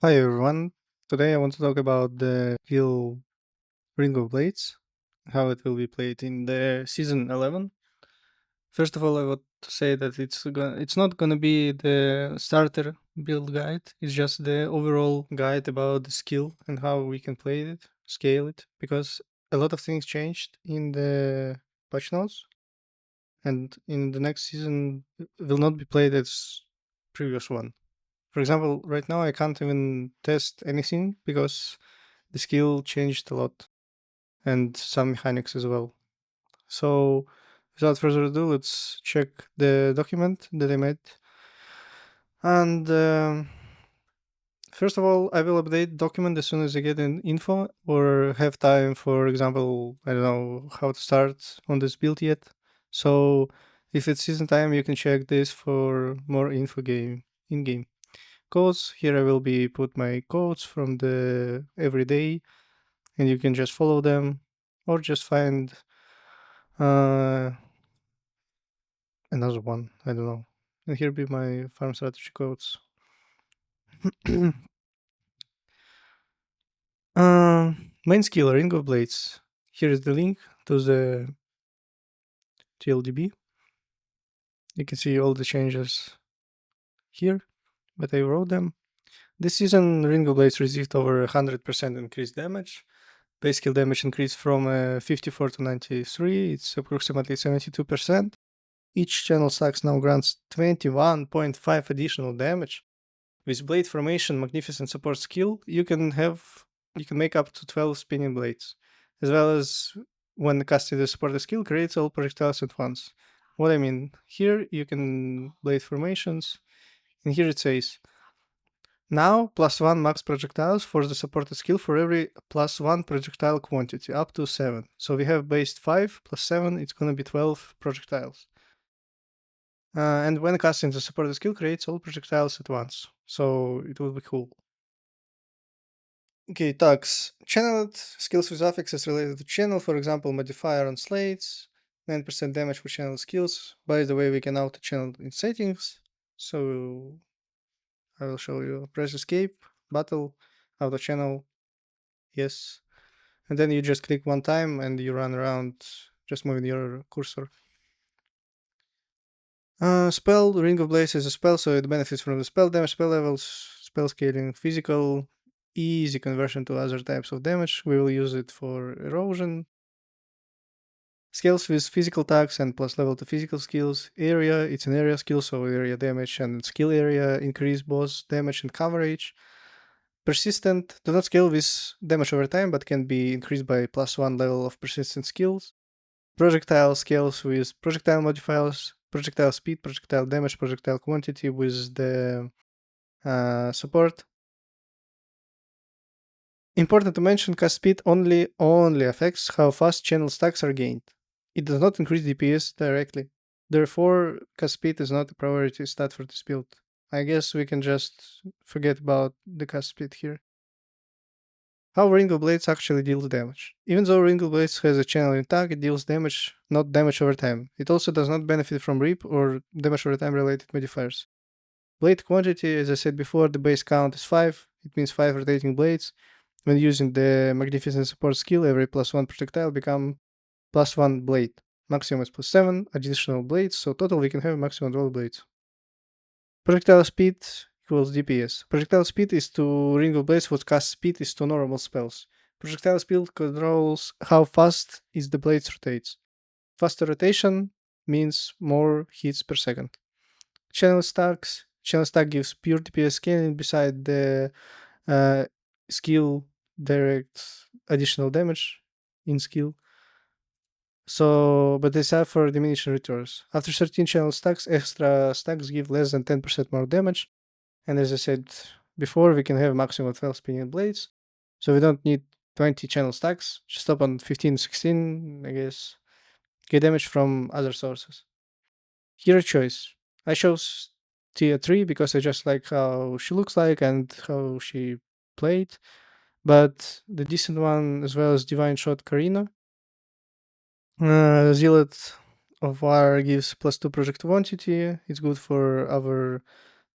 Hi everyone. Today I want to talk about the skill Ring of Blades, how it will be played in the season 11. First of all, I want to say that it's not gonna be the starter build guide. It's just the overall guide about the skill and how we can play it, scale it, because a lot of things changed in the patch notes, and in the next season it will not be played as previous one. For example, right now I can't even test anything because the skill changed a lot and some mechanics as well. So, without further ado, let's check the document that I made. And first of all, I will update document as soon as I get an info or have time. For example, I don't know how to start on this build yet. So, if it's season time, you can check this for more info game in game. Codes here I will be put my codes from the everyday and you can just follow them or just find uh, another one. I don't know. And here be my farm strategy codes. Main skill Ring of Blades. Here is the link to the TLDB. You can see all the changes here, but I wrote them. This season, Ring of Blades received over 100% increased damage. Base skill damage increased from 54 to 93. It's approximately 72%. Each channel stacks now grants 21.5 additional damage. With blade formation magnificent support skill, you can make up to 12 spinning blades, as well as when casting the supported skill creates all projectiles at once. What I mean here, you can blade formations, and here it says now +1 max projectiles for the supported skill for every +1 projectile quantity up to 7. So we have based 5 plus 7, it's gonna be 12 projectiles. And when casting the supported skill, creates all projectiles at once. So it will be cool. Okay, tags. Channeled skills with affixes related to channel, for example, modifier on slates, 9% damage for channel skills. By the way, we can auto channel in settings. So I will show you. Press escape, battle, auto channel, yes. And then you just click one time and you run around just moving your cursor. Spell, Ring of Blaze is a spell, so it benefits from the spell damage, spell levels, spell scaling, physical, easy conversion to other types of damage. We will use it for erosion. Skills with physical tags and plus level to physical skills. Area, it's an area skill, so area damage and skill area increase both damage and coverage. Persistent, do not scale with damage over time, but can be increased by +1 level of persistent skills. Projectile scales with projectile modifiers, projectile speed, projectile damage, projectile quantity with the support. Important to mention, cast speed only affects how fast channel stacks are gained. It does not increase DPS directly. Therefore, cast speed is not a priority stat for this build. I guess we can just forget about the cast speed here. How Ring of Blades actually deals damage. Even though Ring of Blades has a channeling tag, it deals damage, not damage over time. It also does not benefit from RIP or damage over time related modifiers. Blade quantity, as I said before, the base count is 5. It means 5 rotating blades. When using the Magnificent Support skill, every +1 projectile become +1 blade. Maximum is +7 additional blades, so total we can have maximum 12 blades. Projectile speed equals DPS. Projectile speed is to Ring of Blades what cast speed is to normal spells. Projectile speed controls how fast is the blades rotates. Faster rotation means more hits per second. Channel stacks. Channel stack gives pure DPS scaling beside the skill direct additional damage in skill. So, but they suffer diminishing returns. After 13 channel stacks, extra stacks give less than 10% more damage. And as I said before, we can have maximum 12 spinning blades. So we don't need 20 channel stacks. Just stop on 15, 16, I guess. Get damage from other sources. Hero choice. I chose Tier 3 because I just like how she looks like and how she played. But the decent one as well as Divine Shot Karina. Zealot of War gives +2 project quantity. It's good for our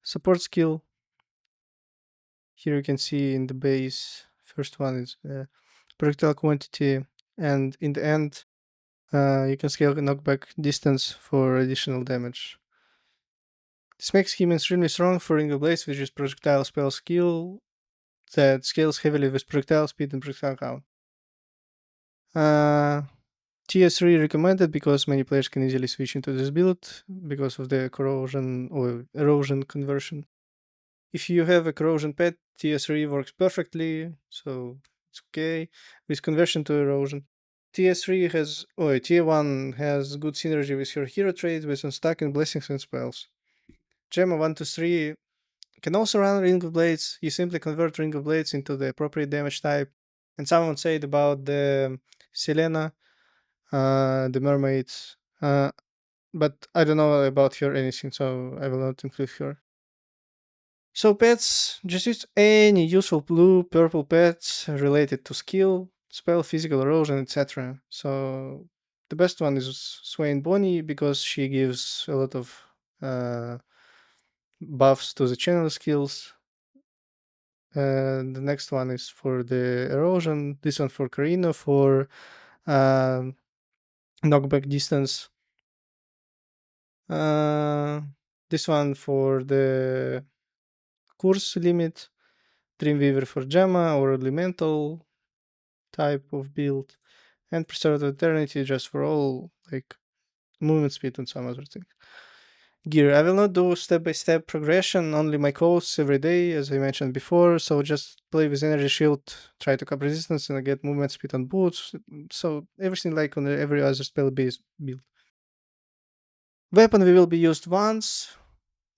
support skill. Here you can see in the base, first one is projectile quantity, and in the end, you can scale knockback distance for additional damage. This makes him extremely strong for Ring of Blades, which is projectile spell skill that scales heavily with projectile speed and projectile count. Tier 3 recommended because many players can easily switch into this build because of the corrosion or erosion conversion. If you have a corrosion pet, Tier 3 works perfectly, so it's okay with conversion to erosion. Tier 1 has good synergy with your hero traits with unstuck and blessings and spells. Gemma 1 to 3 can also run Ring of Blades. You simply convert Ring of Blades into the appropriate damage type. And someone said about the Selena, the mermaids, but I don't know about her anything, so I will not include her. So pets, just use any useful blue, purple pets related to skill, spell, physical erosion, etc. So the best one is Swain Bonnie because she gives a lot of buffs to the channel skills. The next one is for the erosion. This one for Karina for knockback distance. This one for the course limit. Dreamweaver for Gemma or elemental type of build. And Preserve of Eternity just for all like movement speed and some other things. Gear. I will not do step-by-step progression, only my costs every day, as I mentioned before. So just play with Energy Shield, try to cap resistance, and get movement speed on boots. So everything like on every other spell-based build. Weapon will be used once.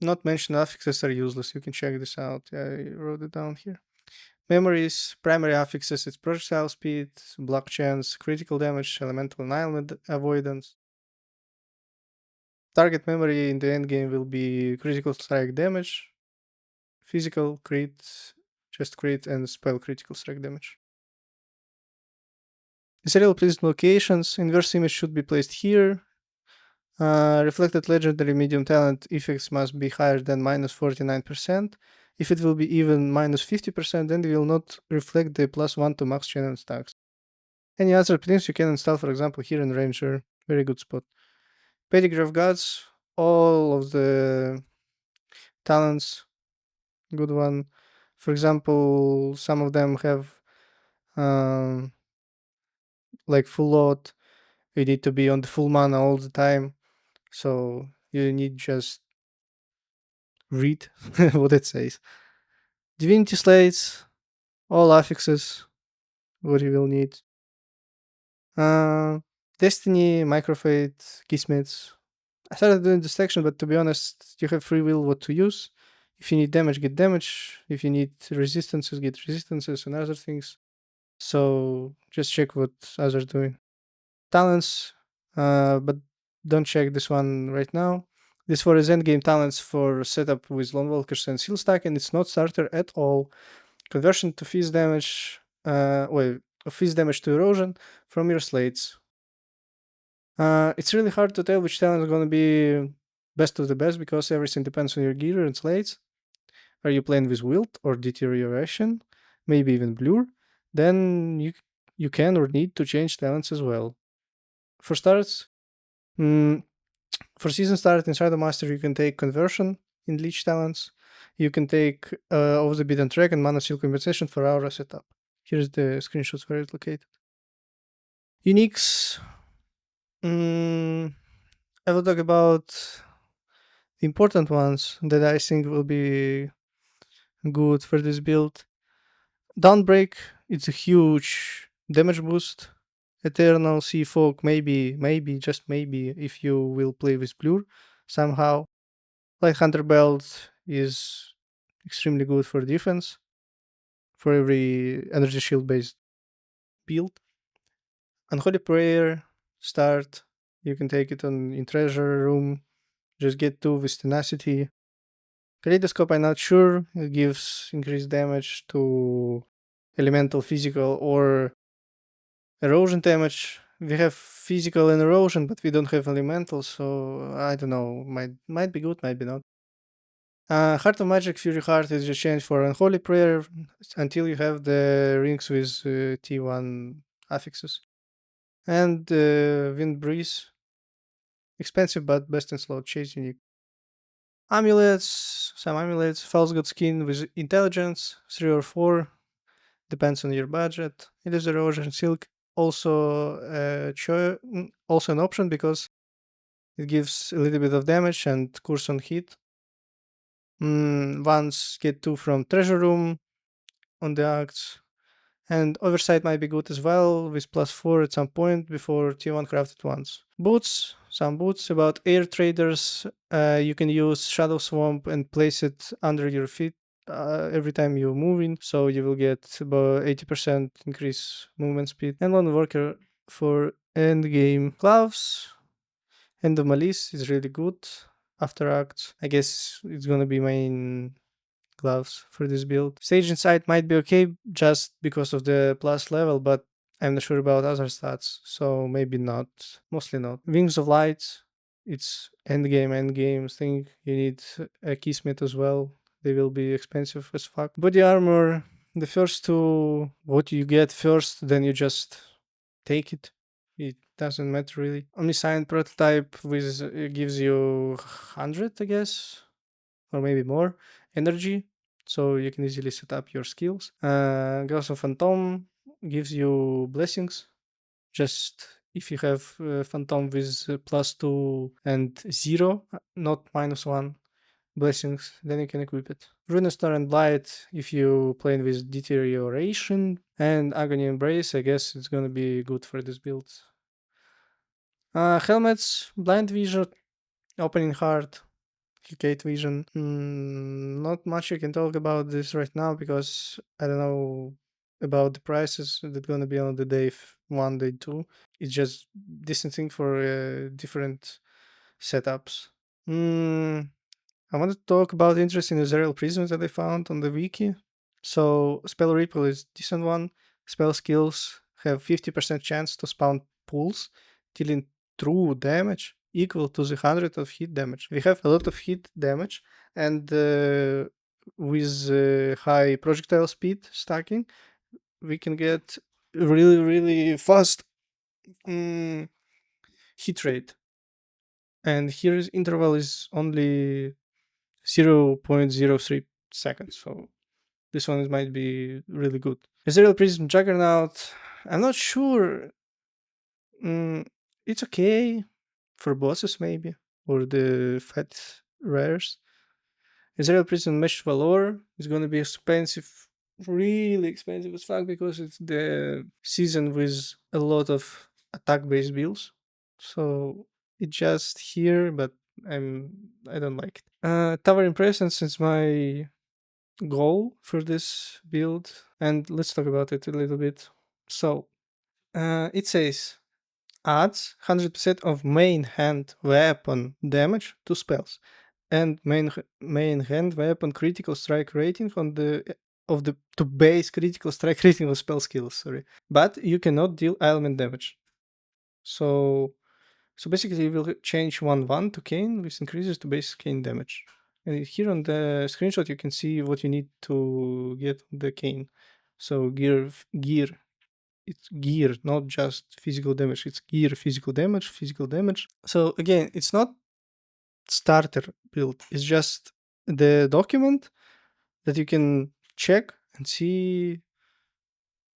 Not mentioned affixes are useless. You can check this out. I wrote it down here. Memories, primary affixes, it's projectile speed, block chance, critical damage, elemental annihilment avoidance. Target memory in the end game will be critical strike damage, physical crit, just crit, and spell critical strike damage. Serial placed locations, inverse image should be placed here. Reflected legendary medium talent effects must be higher than minus 49%. If it will be even minus 50%, then it will not reflect the +1 to max channel stacks. Any other things you can install, for example, here in Ranger, very good spot. Pedigree of Gods, all of the talents, good one. For example, some of them have like full load. You need to be on the full mana all the time, so you need just read what it says. Divinity Slates, all affixes, what you will need. Destiny, Microfate, Kismets. I started doing this section, but to be honest, you have free will what to use. If you need damage, get damage. If you need resistances, get resistances and other things. So just check what others doing. Talents, but don't check this one right now. This for his endgame talents for setup with Lone Walkers and Seal Stack, and it's not starter at all. Conversion to fizz damage, fizz damage to erosion from your slates. It's really hard to tell which talent is going to be best of the best because everything depends on your gear and slates. Are you playing with wilt or deterioration, maybe even blur? Then you can or need to change talents as well. For starts, for season start in Shadow Master, you can take conversion in leech talents. You can take off the beaten track and mana seal compensation for aura setup. Here's the screenshots where it's located. Uniques. I will talk about the important ones that I think will be good for this build. Downbreak, it's a huge damage boost. Eternal Sea Folk, maybe, just maybe, if you will play with Blur somehow. Light Hunter Belt is extremely good for defense, for every energy shield based build. Unholy Prayer, start. You can take it in Treasure Room. Just get 2 with Tenacity. Kaleidoscope, I'm not sure. It gives increased damage to elemental, physical, or erosion damage. We have physical and erosion, but we don't have elemental, so I don't know. Might be good, might be not. Heart of Magic Fury Heart is just changed for Unholy Prayer until you have the rings with T1 affixes. And Wind Breeze. Expensive but best in slot. Chase unique. Amulets. Some amulets. False God Skin with Intelligence. 3 or 4. Depends on your budget. It is Erosion Silk. Also, also an option because it gives a little bit of damage and curse on hit. Once get 2 from Treasure Room on the acts. And Oversight might be good as well, with +4 at some point before T1 crafted once. Boots, some boots. About air traders, you can use Shadow Swamp and place it under your feet every time you're moving, so you will get about 80% increase movement speed. And one worker for endgame. Gloves, End of Malice is really good after acts. I guess it's gonna be main gloves for this build. Sage Insight might be okay just because of the plus level, but I'm not sure about other stats, so maybe not. Mostly not. Wings of Light, it's endgame thing. You need a Kismet as well. They will be expensive as fuck. Body armor, the first two, what you get first, then you just take it. It doesn't matter really. Omniscient prototype with gives you 100, I guess, or maybe more energy, so you can easily set up your skills. Ghost of Phantom gives you blessings. Just if you have Phantom with +2 and 0, not -1 blessings, then you can equip it. Runestar and Blight if you playing with Deterioration, and Agony Embrace, I guess it's gonna be good for this build. Helmets, Blind Vision, Opening Heart, Gate Vision. Not much I can talk about this right now because I don't know about the prices that gonna be on the day 1, day 2. It's just decent thing for different setups. I want to talk about interesting Israel prisms that I found on the wiki. So Spell Ripple is decent one. Spell skills have 50% chance to spawn pools, dealing true damage equal to the 100 of hit damage. We have a lot of hit damage, and with high projectile speed stacking, we can get really fast hit rate. And here's interval is only 0.03 seconds, so this one might be really good. Israel Prism Juggernaut, I'm not sure. It's okay for bosses maybe, or the fat rares. Israel Prism Mesh Valor is gonna be expensive, really expensive as fuck, because it's the season with a lot of attack-based builds. So it's just here, but I don't like it. Towering Presence is my goal for this build, and let's talk about it a little bit. So it says adds 100% of main hand weapon damage to spells and main hand weapon critical strike rating on the of the to base critical strike rating of spell skills, sorry. But you cannot deal element damage. So basically you will change 1/1 to Kane, which increases to base Kane damage. And here on the screenshot you can see what you need to get the Kane. So gear, it's gear, not just physical damage. It's gear, physical damage. So again, it's not starter build. It's just the document that you can check and see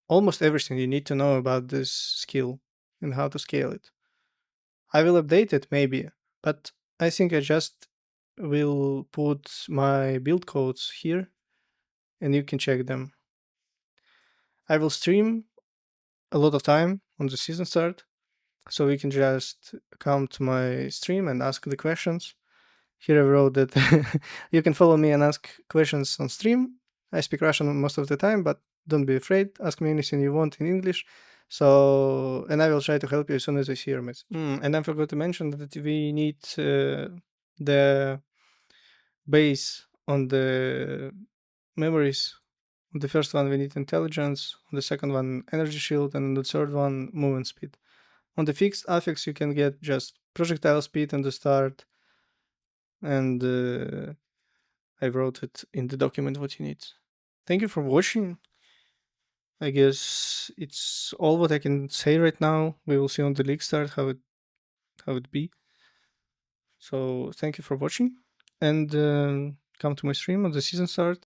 almost everything you need to know about this skill and how to scale it. I will update it maybe, but I think I just will put my build codes here and you can check them. I will stream a lot of time on the season start, so you can just come to my stream and ask the questions. Here I wrote that you can follow me and ask questions on stream. I speak Russian most of the time, but don't be afraid. Ask me anything you want in English. So, and I will try to help you as soon as I see your message. And I forgot to mention that we need the base on the memories. On the first one, we need intelligence. On the second one, energy shield. And on the third one, movement speed. On the fixed affix, you can get just projectile speed on the start. And I wrote it in the document what you need. Thank you for watching. I guess it's all what I can say right now. We will see on the league start how it be. So thank you for watching, and come to my stream on the season start.